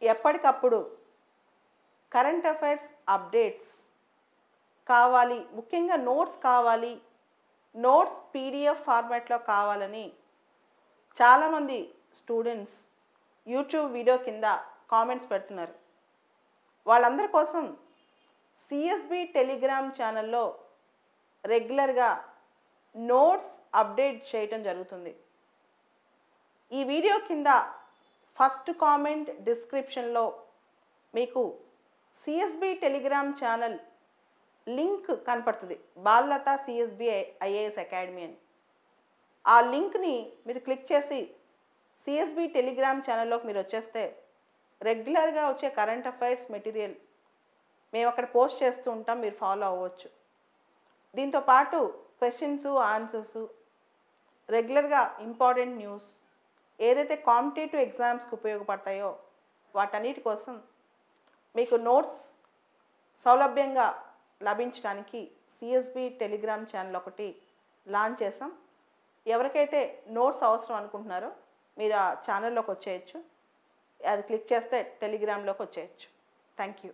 ఎప్పటికప్పుడు current affairs updates కావాలి, ముఖ్యంగా నోట్స్ కావాలి, నోట్స్ పీడిఎఫ్ ఫార్మాట్లో కావాలని చాలామంది స్టూడెంట్స్ యూట్యూబ్ వీడియో కింద కామెంట్స్ పెడుతున్నారు. వాళ్ళందరి కోసం సిఎస్బి టెలిగ్రామ్ ఛానల్లో రెగ్యులర్గా నోట్స్ అప్డేట్ చేయటం జరుగుతుంది. ఈ వీడియో కింద ఫస్ట్ కామెంట్ డిస్క్రిప్షన్లో మీకు సిఎస్బి టెలిగ్రామ్ ఛానల్ లింక్ కనపడుతుంది, బాలలత సిఎస్బి ఐఏఎస్ అకాడమీ అని. ఆ లింక్ని మీరు క్లిక్ చేసి సిఎస్బి టెలిగ్రామ్ ఛానల్లోకి మీరు వచ్చేస్తే రెగ్యులర్గా వచ్చే కరెంట్ అఫైర్స్ మెటీరియల్ మేము అక్కడ పోస్ట్ చేస్తూ ఉంటాం, మీరు ఫాలో అవ్వచ్చు. దీంతోపాటు క్వశ్చన్స్ ఆన్సర్స్, రెగ్యులర్గా ఇంపార్టెంట్ న్యూస్, ఏదైతే కాంపిటేటివ్ ఎగ్జామ్స్కి ఉపయోగపడతాయో వాటన్నిటి కోసం మీకు నోట్స్ సౌలభ్యంగా లభించడానికి సిఎస్బి టెలిగ్రామ్ ఛానల్ ఒకటి లాంచ్ చేసాం. ఎవరికైతే నోట్స్ అవసరం అనుకుంటున్నారో మీరు ఆ ఛానల్లోకి వచ్చేయచ్చు. అది క్లిక్ చేస్తే టెలిగ్రామ్లోకి వచ్చేయచ్చు. Thank you.